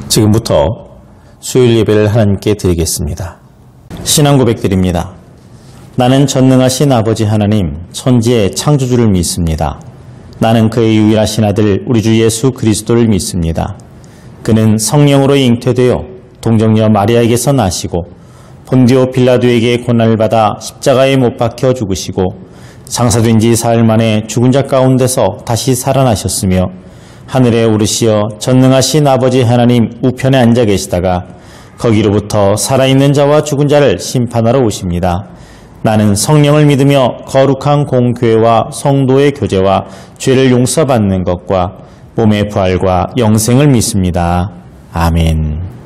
지금부터 수요일 예배를 하나님께 드리겠습니다. 신앙 고백드립니다. 나는 전능하신 아버지 하나님, 천지의 창조주를 믿습니다. 나는 그의 유일하신 아들 우리 주 예수 그리스도를 믿습니다. 그는 성령으로 잉태되어 동정녀 마리아에게서 나시고 본디오 빌라도에게 고난을 받아 십자가에 못 박혀 죽으시고 장사된 지 사흘 만에 죽은 자 가운데서 다시 살아나셨으며 하늘에 오르시어 전능하신 아버지 하나님 우편에 앉아 계시다가 거기로부터 살아있는 자와 죽은 자를 심판하러 오십니다. 나는 성령을 믿으며 거룩한 공교회와 성도의 교제와 죄를 용서받는 것과 몸의 부활과 영생을 믿습니다. 아멘.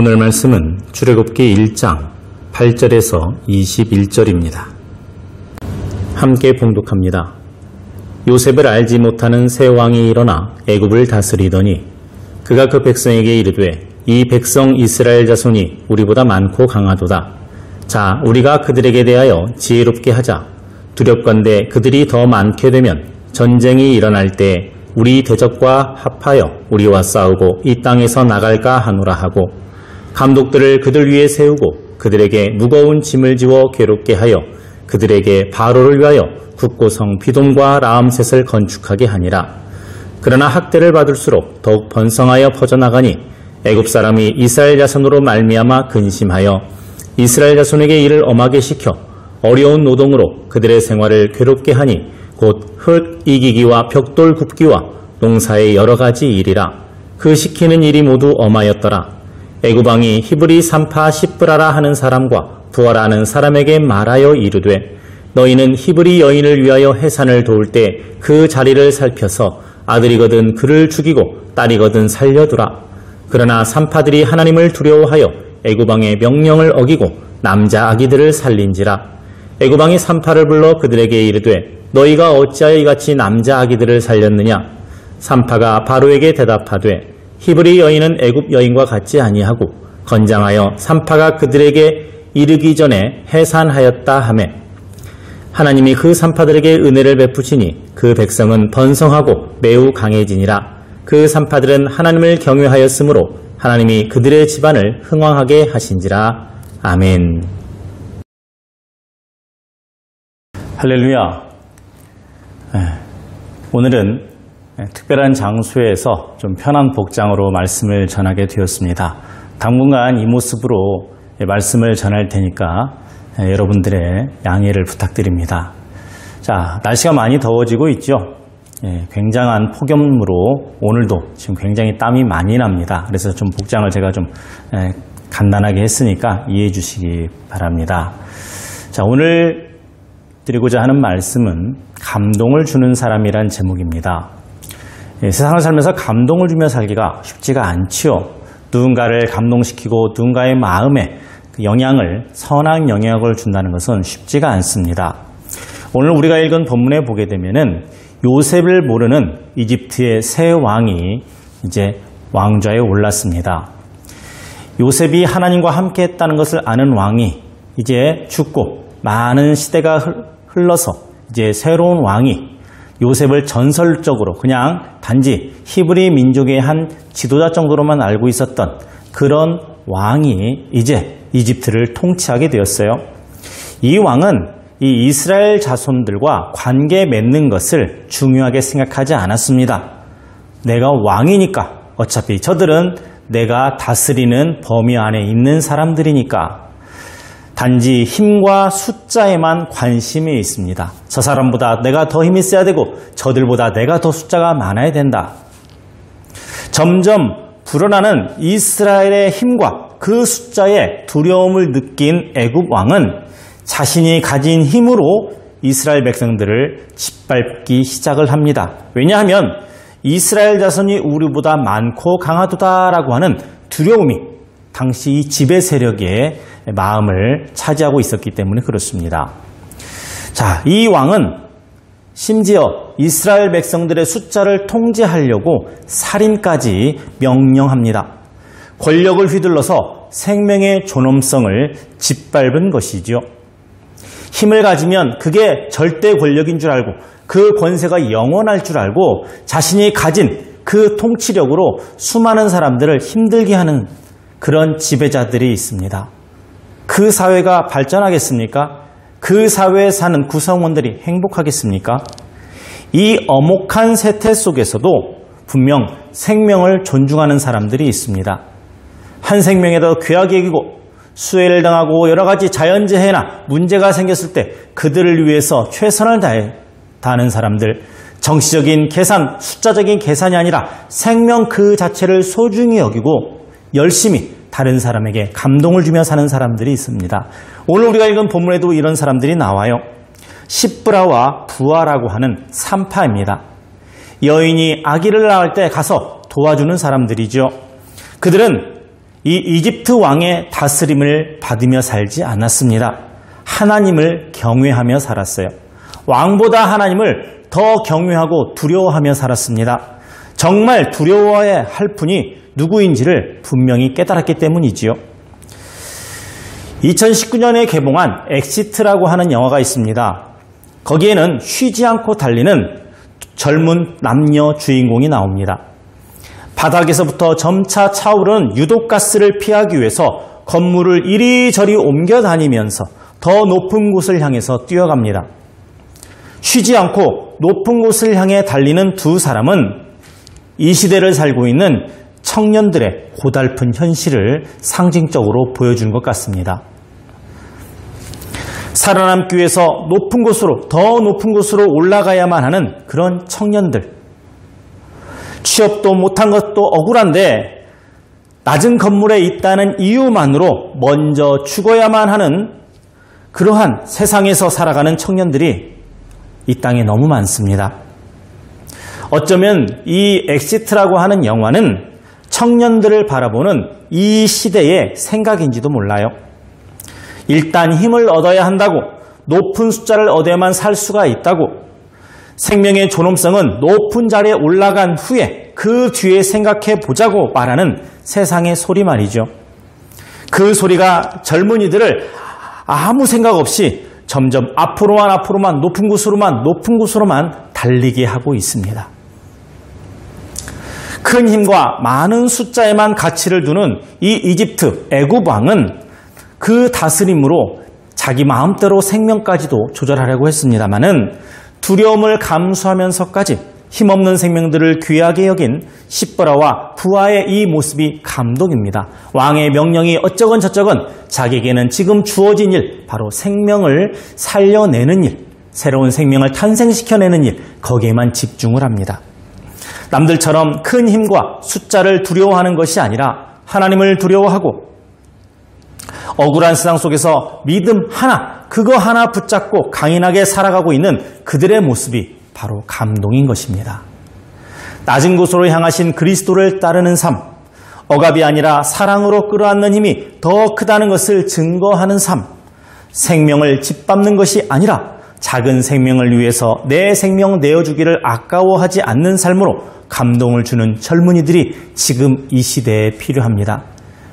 오늘 말씀은 출애굽기 1장 8절에서 21절입니다. 함께 봉독합니다. 요셉을 알지 못하는 새 왕이 일어나 애굽을 다스리더니 그가 그 백성에게 이르되 이 백성 이스라엘 자손이 우리보다 많고 강하도다. 자, 우리가 그들에게 대하여 지혜롭게 하자. 두렵건대 그들이 더 많게 되면 전쟁이 일어날 때 우리 대적과 합하여 우리와 싸우고 이 땅에서 나갈까 하노라 하고 감독들을 그들 위에 세우고 그들에게 무거운 짐을 지워 괴롭게 하여 그들에게 바로를 위하여 국고성 비돔과 라암셋을 건축하게 하니라. 그러나 학대를 받을수록 더욱 번성하여 퍼져나가니 애굽 사람이 이스라엘 자손으로 말미암아 근심하여 이스라엘 자손에게 일을 엄하게 시켜 어려운 노동으로 그들의 생활을 괴롭게 하니 곧 흙 이기기와 벽돌 굽기와 농사의 여러 가지 일이라. 그 시키는 일이 모두 엄하였더라. 애굽 왕이 히브리 산파 시브라라 하는 사람과 부하라 하는 사람에게 말하여 이르되 너희는 히브리 여인을 위하여 해산을 도울 때 그 자리를 살펴서 아들이거든 그를 죽이고 딸이거든 살려두라. 그러나 산파들이 하나님을 두려워하여 애굽 왕의 명령을 어기고 남자 아기들을 살린지라. 애굽 왕이 산파를 불러 그들에게 이르되 너희가 어찌하여 이같이 남자 아기들을 살렸느냐. 산파가 바로에게 대답하되 히브리 여인은 애굽 여인과 같지 아니하고 건장하여 산파가 그들에게 이르기 전에 해산하였다 하매 하나님이 그 산파들에게 은혜를 베푸시니 그 백성은 번성하고 매우 강해지니라. 그 산파들은 하나님을 경외하였으므로 하나님이 그들의 집안을 흥왕하게 하신지라. 아멘. 할렐루야. 오늘은 특별한 장소에서 좀 편한 복장으로 말씀을 전하게 되었습니다. 당분간 이 모습으로 말씀을 전할 테니까 여러분들의 양해를 부탁드립니다. 자, 날씨가 많이 더워지고 있죠. 굉장한 폭염으로 오늘도 지금 굉장히 땀이 많이 납니다. 그래서 좀 복장을 제가 좀 간단하게 했으니까 이해해 주시기 바랍니다. 자, 오늘 드리고자 하는 말씀은 감동을 주는 사람이란 제목입니다. 세상을 살면서 감동을 주며 살기가 쉽지가 않지요. 누군가를 감동시키고 누군가의 마음에 영향을, 선한 영향을 준다는 것은 쉽지가 않습니다. 오늘 우리가 읽은 본문에 보게 되면은 요셉을 모르는 이집트의 새 왕이 이제 왕좌에 올랐습니다. 요셉이 하나님과 함께 했다는 것을 아는 왕이 이제 죽고 많은 시대가 흘러서 이제 새로운 왕이 요셉을 전설적으로 그냥 단지 히브리 민족의 한 지도자 정도로만 알고 있었던 그런 왕이 이제 이집트를 통치하게 되었어요. 이 왕은 이 이스라엘 자손들과 관계 맺는 것을 중요하게 생각하지 않았습니다. 내가 왕이니까 어차피 저들은 내가 다스리는 범위 안에 있는 사람들이니까 단지 힘과 숫자에만 관심이 있습니다. 저 사람보다 내가 더 힘이 세야 되고 저들보다 내가 더 숫자가 많아야 된다. 점점 불어나는 이스라엘의 힘과 그 숫자에 두려움을 느낀 애굽 왕은 자신이 가진 힘으로 이스라엘 백성들을 짓밟기 시작을 합니다. 왜냐하면 이스라엘 자손이 우리보다 많고 강하도다라고 하는 두려움이 당시 이 지배 세력의 마음을 차지하고 있었기 때문에 그렇습니다. 자, 이 왕은 심지어 이스라엘 백성들의 숫자를 통제하려고 살인까지 명령합니다. 권력을 휘둘러서 생명의 존엄성을 짓밟은 것이죠. 힘을 가지면 그게 절대 권력인 줄 알고 그 권세가 영원할 줄 알고 자신이 가진 그 통치력으로 수많은 사람들을 힘들게 하는 그런 지배자들이 있습니다. 그 사회가 발전하겠습니까? 그 사회에 사는 구성원들이 행복하겠습니까? 이 엄혹한 세태 속에서도 분명 생명을 존중하는 사람들이 있습니다. 한 생명에 더 귀하게 여기고 수해를 당하고 여러 가지 자연재해나 문제가 생겼을 때 그들을 위해서 최선을 다하는 사람들, 정치적인 계산, 숫자적인 계산이 아니라 생명 그 자체를 소중히 여기고 열심히 다른 사람에게 감동을 주며 사는 사람들이 있습니다. 오늘 우리가 읽은 본문에도 이런 사람들이 나와요. 시브라와 부하라고 하는 산파입니다. 여인이 아기를 낳을 때 가서 도와주는 사람들이죠. 그들은 이 이집트 왕의 다스림을 받으며 살지 않았습니다. 하나님을 경외하며 살았어요. 왕보다 하나님을 더 경외하고 두려워하며 살았습니다. 정말 두려워해야 할 분이 누구인지를 분명히 깨달았기 때문이지요. 2019년에 개봉한 엑시트라고 하는 영화가 있습니다. 거기에는 쉬지 않고 달리는 젊은 남녀 주인공이 나옵니다. 바닥에서부터 점차 차오르는 유독가스를 피하기 위해서 건물을 이리저리 옮겨 다니면서 더 높은 곳을 향해서 뛰어갑니다. 쉬지 않고 높은 곳을 향해 달리는 두 사람은 이 시대를 살고 있는 청년들의 고달픈 현실을 상징적으로 보여준 것 같습니다. 살아남기 위해서 높은 곳으로, 더 높은 곳으로 올라가야만 하는 그런 청년들. 취업도 못한 것도 억울한데 낮은 건물에 있다는 이유만으로 먼저 죽어야만 하는 그러한 세상에서 살아가는 청년들이 이 땅에 너무 많습니다. 어쩌면 이 엑시트라고 하는 영화는 청년들을 바라보는 이 시대의 생각인지도 몰라요. 일단 힘을 얻어야 한다고, 높은 숫자를 얻어야만 살 수가 있다고, 생명의 존엄성은 높은 자리에 올라간 후에 그 뒤에 생각해 보자고 말하는 세상의 소리 말이죠. 그 소리가 젊은이들을 아무 생각 없이 점점 앞으로만 높은 곳으로만 달리게 하고 있습니다. 큰 힘과 많은 숫자에만 가치를 두는 이 이집트 애굽 왕은 그 다스림으로 자기 마음대로 생명까지도 조절하려고 했습니다마는 두려움을 감수하면서까지 힘없는 생명들을 귀하게 여긴 십보라와 부하의 이 모습이 감동입니다. 왕의 명령이 어쩌건 저쩌건 자기에게는 지금 주어진 일, 바로 생명을 살려내는 일, 새로운 생명을 탄생시켜내는 일, 거기에만 집중을 합니다. 남들처럼 큰 힘과 숫자를 두려워하는 것이 아니라 하나님을 두려워하고 억울한 세상 속에서 믿음 하나, 그거 하나 붙잡고 강인하게 살아가고 있는 그들의 모습이 바로 감동인 것입니다. 낮은 곳으로 향하신 그리스도를 따르는 삶, 억압이 아니라 사랑으로 끌어안는 힘이 더 크다는 것을 증거하는 삶, 생명을 짓밟는 것이 아니라 작은 생명을 위해서 내 생명 내어주기를 아까워하지 않는 삶으로 감동을 주는 젊은이들이 지금 이 시대에 필요합니다.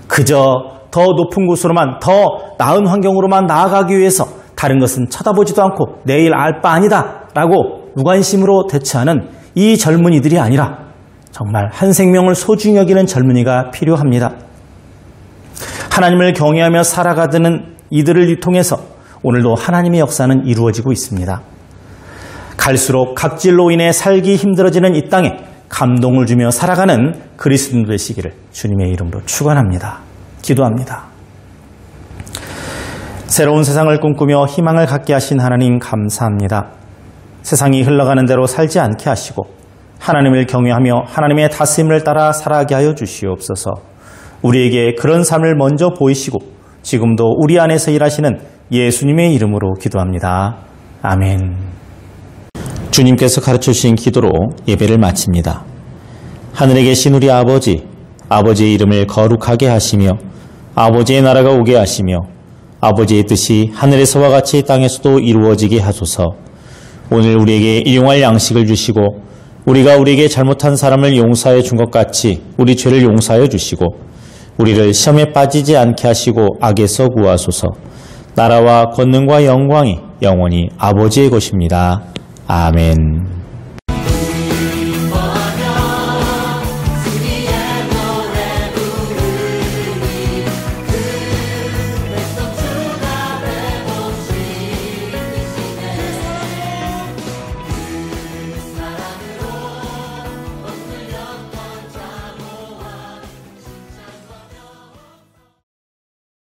그저 더 높은 곳으로만, 더 나은 환경으로만 나아가기 위해서 다른 것은 쳐다보지도 않고 내일 알 바 아니다 라고 무관심으로 대처하는 이 젊은이들이 아니라 정말 한 생명을 소중히 여기는 젊은이가 필요합니다. 하나님을 경외하며 살아가는 이들을 통해서 오늘도 하나님의 역사는 이루어지고 있습니다. 갈수록 갑질로 인해 살기 힘들어지는 이 땅에 감동을 주며 살아가는 그리스도 되시기를 주님의 이름으로 축원합니다. 기도합니다. 새로운 세상을 꿈꾸며 희망을 갖게 하신 하나님 감사합니다. 세상이 흘러가는 대로 살지 않게 하시고 하나님을 경외하며 하나님의 다스림을 따라 살아가게 하여 주시옵소서. 우리에게 그런 삶을 먼저 보이시고 지금도 우리 안에서 일하시는 예수님의 이름으로 기도합니다. 아멘. 주님께서 가르쳐주신 기도로 예배를 마칩니다. 하늘에 계신 우리 아버지, 아버지의 이름을 거룩하게 하시며 아버지의 나라가 오게 하시며 아버지의 뜻이 하늘에서와 같이 땅에서도 이루어지게 하소서. 오늘 우리에게 일용할 양식을 주시고 우리가 우리에게 잘못한 사람을 용서해 준 것 같이 우리 죄를 용서하여 주시고 우리를 시험에 빠지지 않게 하시고 악에서 구하소서. 나라와 권능과 영광이 영원히 아버지의 것입니다. 아멘.